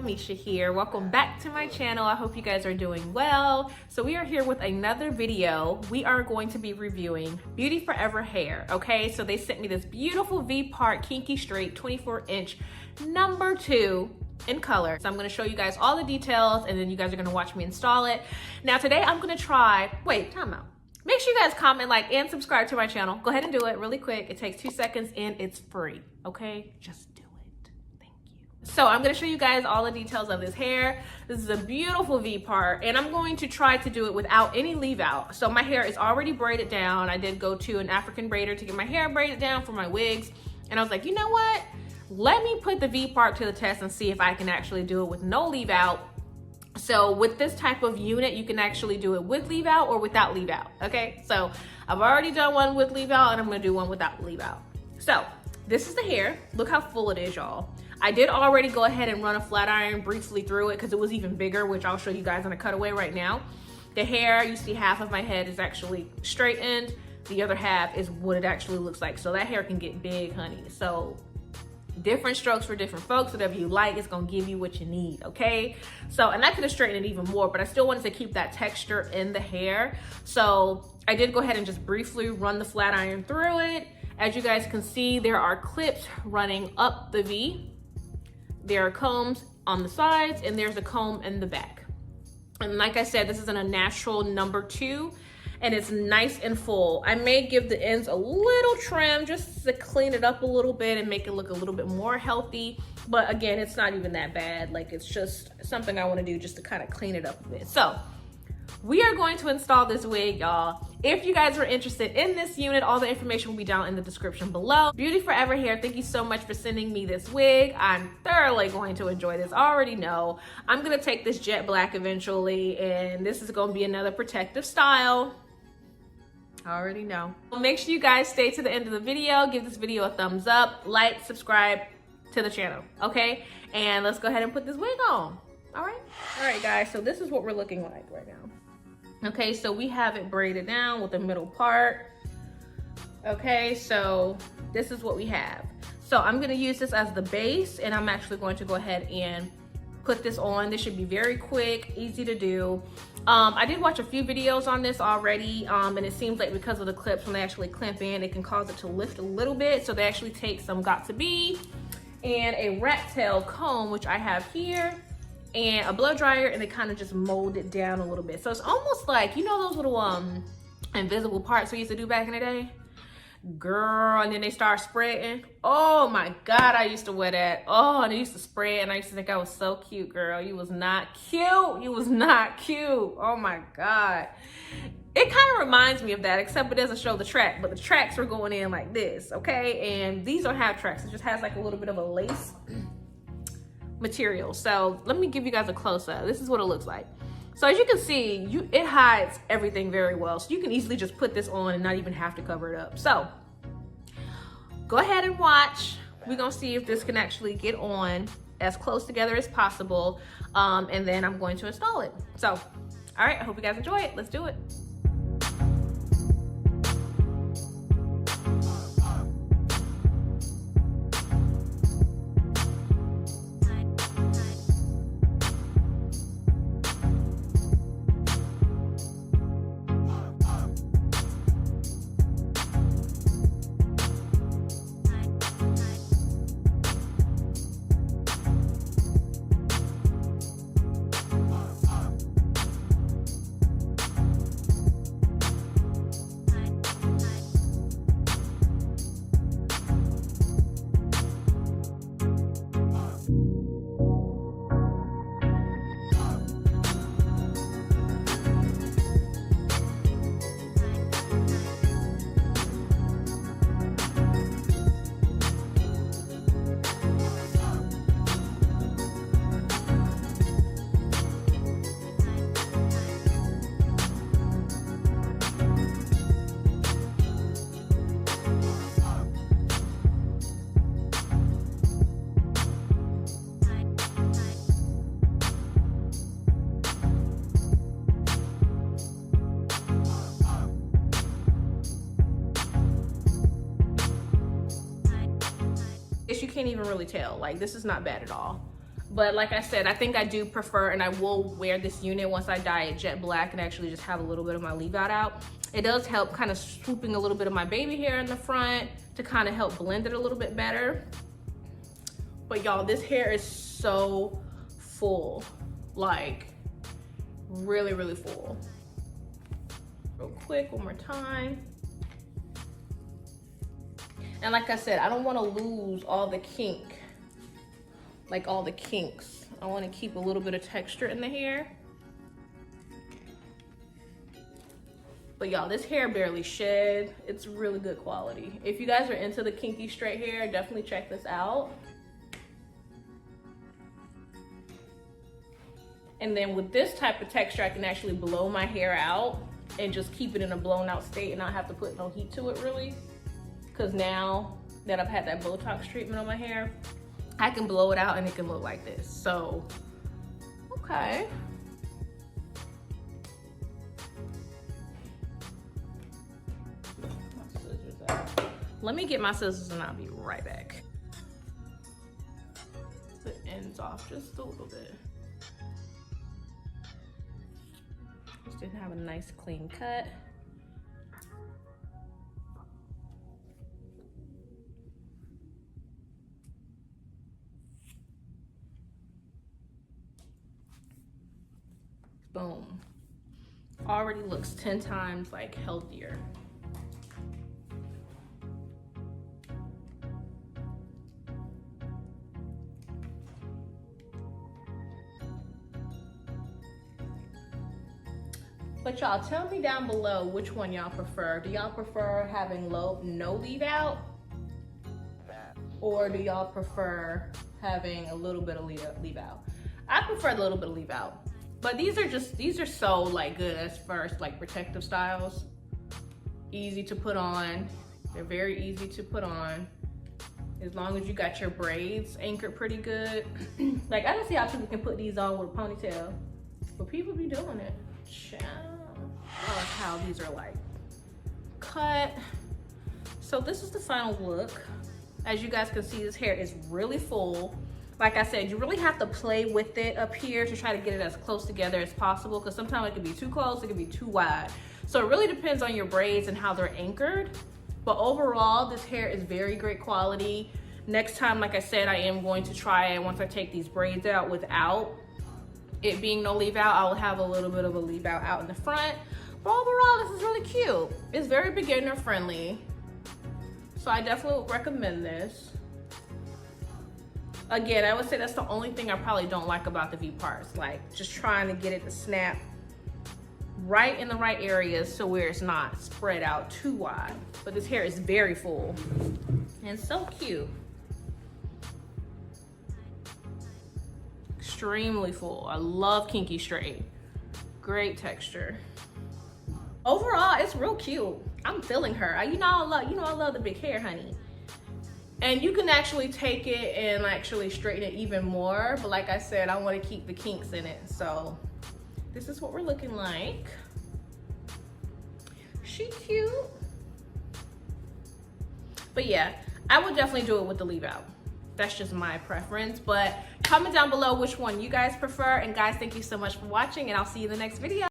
Meshia here. Welcome back to my channel. I hope you guys are doing well. So we are here with another video. We are going to be reviewing Beauty Forever hair. Okay, so they sent me this beautiful V-part kinky straight 24-inch number 2 in color. So I'm going to show you guys all the details and then you guys are going to watch me install it. Now today I'm going to try, wait, time out. Make sure you guys comment, like, and subscribe to my channel. Go ahead and do it really quick. It takes 2 seconds and it's free. Okay, just do it. Thank you. So I'm going to show you guys all the details of this hair. This is a beautiful V part and I'm going to try to do it without any leave out. So my hair is already braided down. I did go to an African braider to get my hair braided down for my wigs. And I was like, you know what? Let me put the V part to the test and see if I can actually do it with no leave out. So with this type of unit, you can actually do it with leave out or without leave out, okay? So I've already done one with leave out and I'm gonna do one without leave out. So this is the hair. Look how full it is, y'all. I did already go ahead and run a flat iron briefly through it because it was even bigger, which I'll show you guys in a cutaway right now. The hair, you see half of my head is actually straightened. The other half is what it actually looks like. So that hair can get big, honey. So different strokes for different folks. Whatever you like, it's gonna give you what you need, okay? So, and I could have straightened it even more, but I still wanted to keep that texture in the hair. So I did go ahead and just briefly run the flat iron through it. As you guys can see, there are clips running up the V. There are combs on the sides and there's a comb in the back. And like I said, this is in a natural number 2. And it's nice and full. I may give the ends a little trim just to clean it up a little bit and make it look a little bit more healthy. But again, it's not even that bad. Like, it's just something I wanna do just to kind of clean it up a bit. So we are going to install this wig, y'all. If you guys are interested in this unit, all the information will be down in the description below. Beauty Forever hair, thank you so much for sending me this wig. I'm thoroughly going to enjoy this. I already know. I'm gonna take this jet black eventually, and this is gonna be another protective style. I already know. Make sure you guys stay to the end of the video. Give this video a thumbs up, like, subscribe to the channel, okay? And let's go ahead and put this wig on, all right? All right, guys, so this is what we're looking like right now. Okay, so we have it braided down with the middle part. Okay, so this is what we have. So I'm gonna use this as the base and I'm actually going to go ahead and put this on. This should be very quick, easy to do. I did watch a few videos on this already, and it seems like because of the clips, when they actually clamp in, it can cause it to lift a little bit. So they actually take some Got2b and a rat tail comb, which I have here, and a blow dryer, and they kind of just mold it down a little bit. So it's almost like, you know those little invisible parts we used to do back in the day? Girl, and then they start spreading. Oh my God, I used to wear that. Oh, and it used to spread and I used to think I was so cute, girl. You was not cute. You was not cute. Oh my God. It kind of reminds me of that, except it doesn't show the track, but the tracks were going in like this, okay? And these don't have tracks. It just has like a little bit of a lace material. So let me give you guys a close-up. This is what it looks like. So as you can see, it hides everything very well. So you can easily just put this on and not even have to cover it up. So go ahead and watch. We're gonna see if this can actually get on as close together as possible. And then I'm going to install it. So, all right, I hope you guys enjoy it. Let's do it. You can't even really tell. Like, this is not bad at all. But like I said, I think I do prefer, and I will wear this unit once I dye it jet black and actually just have a little bit of my leave out. It does help kind of swooping a little bit of my baby hair in the front to kind of help blend it a little bit better. But y'all, this hair is so full, like really, really full. Real quick, one more time. And like I said, I don't want to lose all the kink, like all the kinks. I want to keep a little bit of texture in the hair. But y'all, this hair barely shed. It's really good quality. If you guys are into the kinky straight hair, definitely check this out. And then with this type of texture, I can actually blow my hair out and just keep it in a blown out state and not have to put no heat to it really. Because now that I've had that Botox treatment on my hair, I can blow it out and it can look like this. So, okay. My scissors out. Let me get my scissors and I'll be right back. The ends off just a little bit. Just didn't have a nice clean cut. Boom. Already looks 10 times like healthier. But y'all, tell me down below which one y'all prefer. Do y'all prefer having no leave out? Or do y'all prefer having a little bit of leave out? I prefer a little bit of leave out. But these are so like good as far as like protective styles. Easy to put on. They're very easy to put on. As long as you got your braids anchored pretty good. Like I don't see how people can put these on with a ponytail. But people be doing it. Child. I like how these are like cut. So this is the final look. As you guys can see, this hair is really full. Like I said, you really have to play with it up here to try to get it as close together as possible, because sometimes it can be too close, it can be too wide. So it really depends on your braids and how they're anchored. But overall, this hair is very great quality. Next time, like I said, I am going to try it once I take these braids out without it being no leave out. I'll have a little bit of a leave out in the front. But overall, this is really cute. It's very beginner friendly. So I definitely would recommend this. Again, I would say that's the only thing I probably don't like about the V parts, like just trying to get it to snap right in the right areas so where it's not spread out too wide. But this hair is very full and so cute. Extremely full. I love kinky straight. Great texture. Overall, it's real cute. I'm feeling her. I love the big hair, honey. And you can actually take it and actually straighten it even more. But like I said, I want to keep the kinks in it. So this is what we're looking like. She cute. But yeah, I would definitely do it with the leave out. That's just my preference. But comment down below which one you guys prefer. And guys, thank you so much for watching, and I'll see you in the next video.